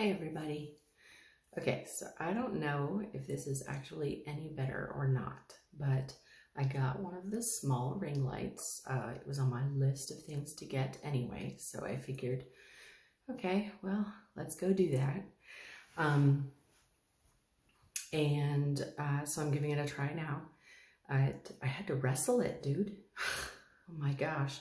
Hi everybody. Okay, so I don't know if this is actually any better or not, but I got one of the small ring lights. It was on my list of things to get anyway, so I figured, okay, well, let's go do that. So I'm giving it a try now. I had to wrestle it, dude. Oh my gosh.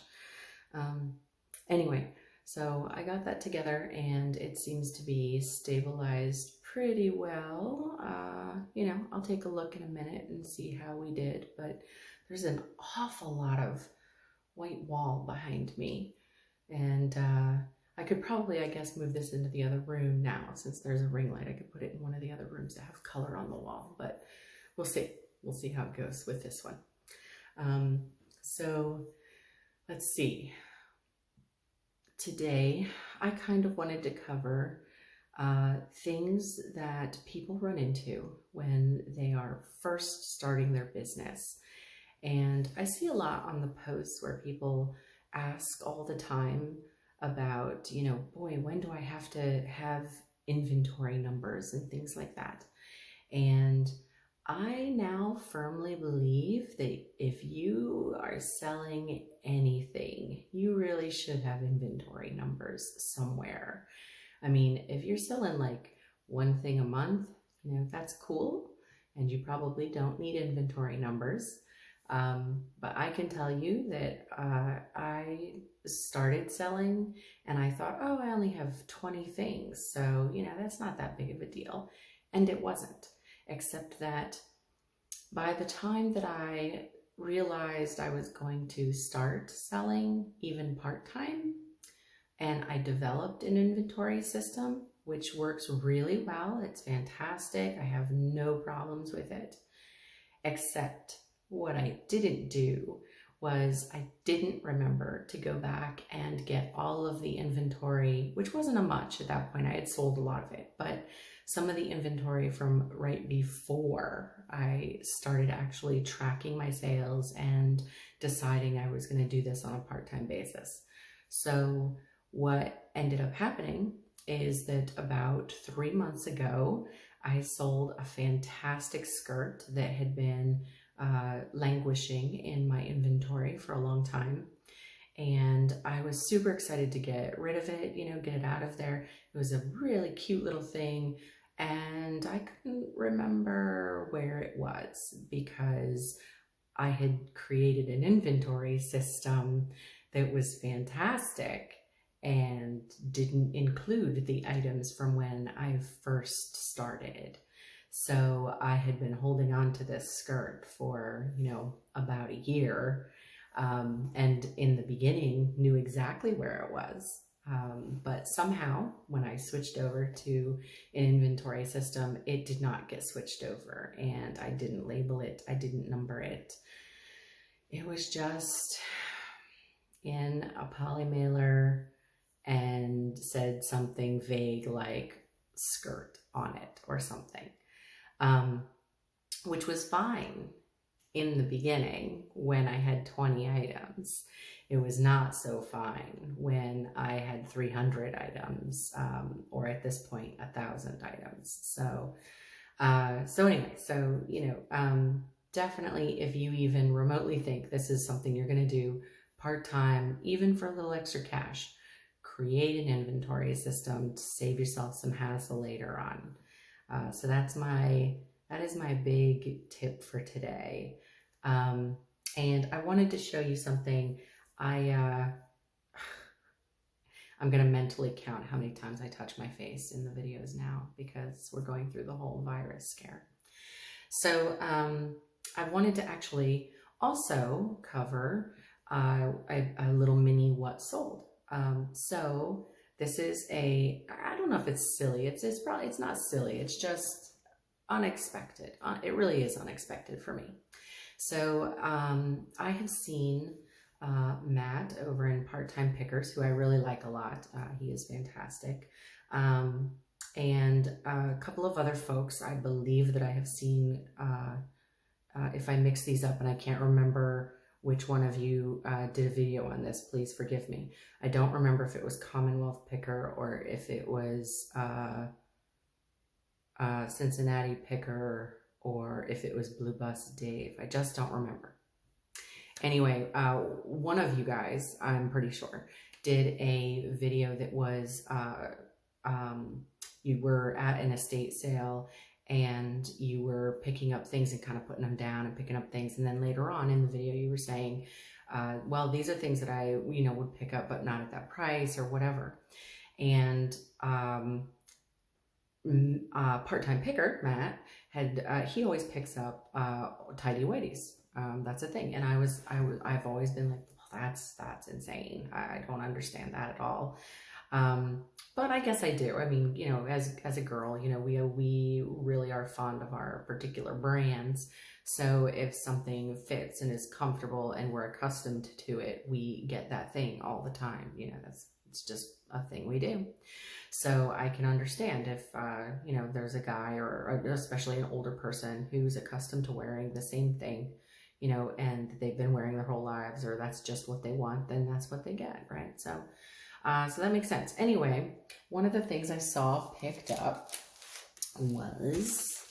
Anyway, so I got that together and it seems to be stabilized pretty well. I'll take a look in a minute and see how we did, but there's an awful lot of white wall behind me. And I could probably, I guess, move this into the other room now. Since there's a ring light, I could put it in one of the other rooms that have color on the wall, but we'll see. We'll see how it goes with this one. So let's see. Today, I kind of wanted to cover things that people run into when they are first starting their business. And I see a lot on the posts where people ask all the time about, boy, when do I have to have inventory numbers and things like that? And I now firmly believe that if you are selling anything, you really should have inventory numbers somewhere. I mean, if you're selling like one thing a month, that's cool. And you probably don't need inventory numbers. But I can tell you that I started selling and I thought, oh, I only have 20 things. So, that's not that big of a deal. And it wasn't. Except that by the time that I realized I was going to start selling even part-time, and I developed an inventory system, which works really well. It's fantastic. I have no problems with it. Except what I didn't do was I didn't remember to go back and get all of the inventory, which wasn't a much at that point. I had sold a lot of it, but some of the inventory from right before I started actually tracking my sales and deciding I was going to do this on a part-time basis. So what ended up happening is that about 3 months ago, I sold a fantastic skirt that had been languishing in my inventory for a long time. And I was super excited to get rid of it, get it out of there. It was a really cute little thing. And I couldn't remember where it was because I had created an inventory system that was fantastic and didn't include the items from when I first started. So I had been holding on to this skirt for, about a year. And in the beginning knew exactly where it was. But somehow when I switched over to an inventory system, it did not get switched over and I didn't label it. I didn't number it. It was just in a poly mailer and said something vague like skirt on it or something, which was fine in the beginning when I had 20 items. It was not so fine when I had 300 items, or at this point, 1,000 items. So anyway, definitely if you even remotely think this is something you're going to do part-time, even for a little extra cash, create an inventory system to save yourself some hassle later on. So that is my big tip for today. And I wanted to show you something. I'm going to mentally count how many times I touch my face in the videos now because we're going through the whole virus scare. So I wanted to actually also cover a little mini what sold. So this is I don't know if it's silly. It's not silly. It's just unexpected. It really is unexpected for me. So I have seen Matt over in Part-Time Pickers, who I really like a lot. He is fantastic. And a couple of other folks I believe that I have seen, if I mix these up and I can't remember which one of you did a video on this. Please forgive me. I don't remember if it was Commonwealth Picker or if it was Cincinnati Picker or if it was Blue Bus Dave. I just don't remember. Anyway, one of you guys, I'm pretty sure, did a video that was you were at an estate sale and you were picking up things and kind of putting them down and picking up things. And then later on in the video, you were saying, well, these are things that I, would pick up, but not at that price or whatever. And part-time picker, Matt, he always picks up tidy whities. That's a thing. And I've always been like, well, that's insane. I don't understand that at all. But I guess I do. I mean, as a girl, we really are fond of our particular brands. So if something fits and is comfortable and we're accustomed to it, we get that thing all the time. It's just a thing we do. So I can understand if, there's a guy or especially an older person who's accustomed to wearing the same thing, and they've been wearing their whole lives, or that's just what they want, then that's what they get, right? So that makes sense. Anyway, one of the things I saw picked up was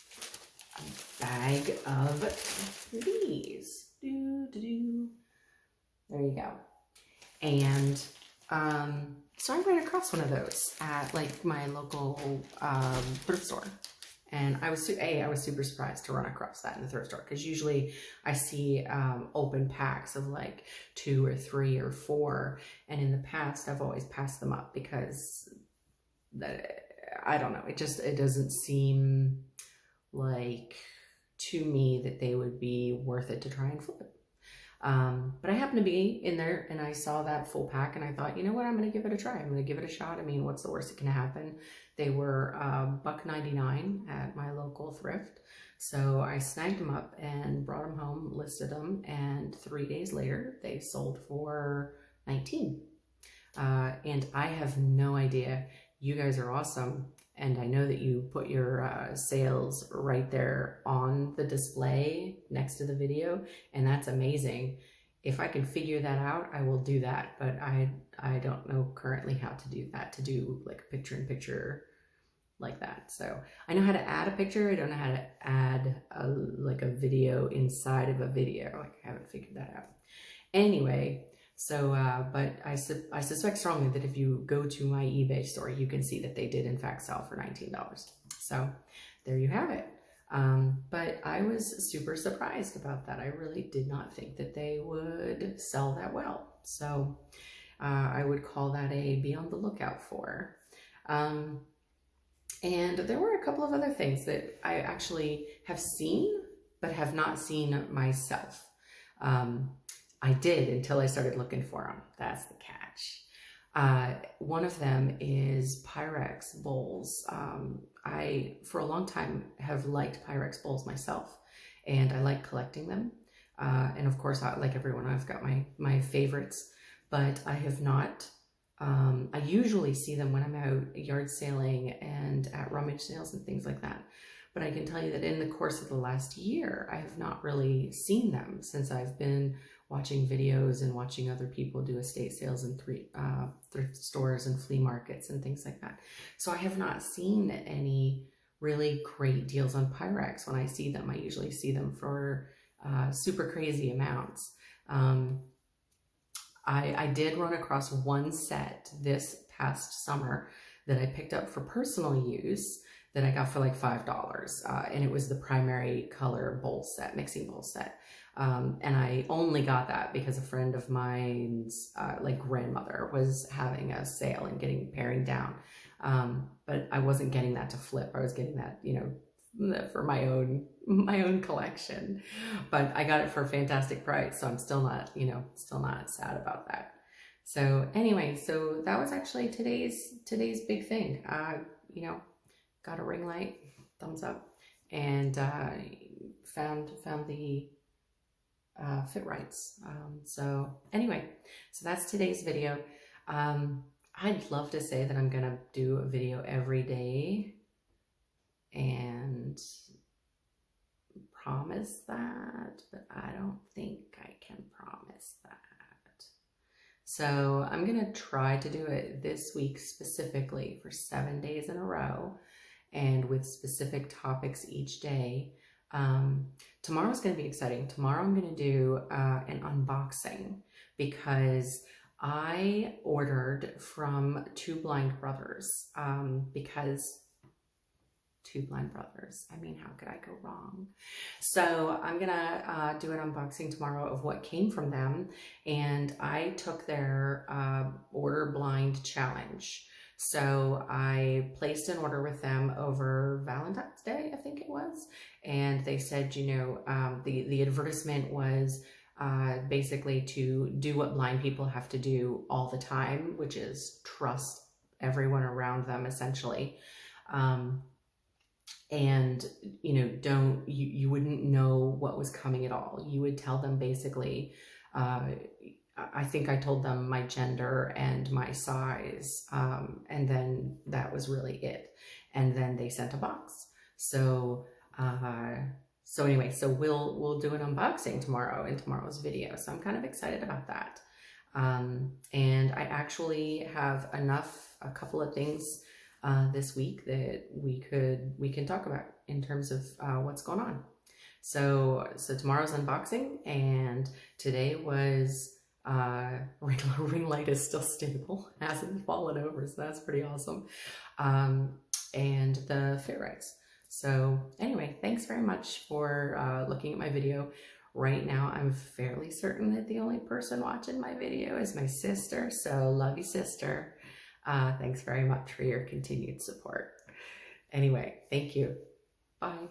a bag of these. There you go. And so I ran across one of those at like my local thrift store. And I was super surprised to run across that in the thrift store, because usually I see open packs of like 2 or 3 or 4, and in the past I've always passed them up because I don't know, it doesn't seem like to me that they would be worth it to try and flip. But I happened to be in there and I saw that full pack and I thought, you know what, I'm going to give it a try. I'm going to give it a shot. I mean, what's the worst that can happen? They were $1.99 at my local thrift. So I snagged them up and brought them home, listed them, and 3 days later they sold for $19. And I have no idea. You guys are awesome. And I know that you put your sales right there on the display next to the video, and that's amazing. If I can figure that out, I will do that, but I don't know currently how to do that, to do like a picture-in-picture like that. So I know how to add a picture. I don't know how to add like a video inside of a video. Like, I haven't figured that out. Anyway, so, but I suspect strongly that if you go to my eBay store, you can see that they did in fact sell for $19. So there you have it. But I was super surprised about that. I really did not think that they would sell that well. So I would call that a be on the lookout for. And there were a couple of other things that I actually have seen, but have not seen myself. I did until I started looking for them. That's the catch. One of them is Pyrex bowls. I, for a long time, have liked Pyrex bowls myself, and I like collecting them. And of course, like everyone, I've got my favorites, but I have not. I usually see them when I'm out yard sailing and at rummage sales and things like that. But I can tell you that in the course of the last year, I have not really seen them since I've been watching videos and watching other people do estate sales in thrift stores and flea markets and things like that. So I have not seen any really great deals on Pyrex. When I see them, I usually see them for super crazy amounts. I did run across one set this past summer that I picked up for personal use that I got for like $5. And it was the primary color bowl set, mixing bowl set. And I only got that because a friend of mine's like grandmother was having a sale and getting paring down. But I wasn't getting that to flip. I was getting that, for my own collection. But I got it for a fantastic price, so I'm still not sad about that. So anyway, so that was actually today's big thing. Got a ring light, thumbs up, and found the fit rights. So anyway, so that's today's video. I'd love to say that I'm gonna do a video every day and promise that, but I don't think I can promise that. So I'm gonna try to do it this week specifically for 7 days in a row and with specific topics each day. Tomorrow's gonna be exciting. Tomorrow I'm gonna do an unboxing because I ordered from two blind brothers because two blind brothers. I mean, how could I go wrong? So I'm gonna do an unboxing tomorrow of what came from them, and I took their order blind challenge. So I placed an order with them over Valentine's Day, I think it was, and they said, you know, the advertisement was basically to do what blind people have to do all the time, which is trust everyone around them, essentially. And you know, you wouldn't know what was coming at all. You would tell them basically, I think I told them my gender and my size, and then that was really it. And then they sent a box. So anyway, so we'll do an unboxing tomorrow in tomorrow's video. So I'm kind of excited about that. And I actually have a couple of things this week that we can talk about in terms of what's going on. So tomorrow's unboxing, and today was ring light is still stable, hasn't fallen over, so that's pretty awesome. And the fit rights. So anyway, thanks very much for looking at my video. Right now, I'm fairly certain that the only person watching my video is my sister. So love you, sister. Thanks very much for your continued support. Anyway, thank you. Bye.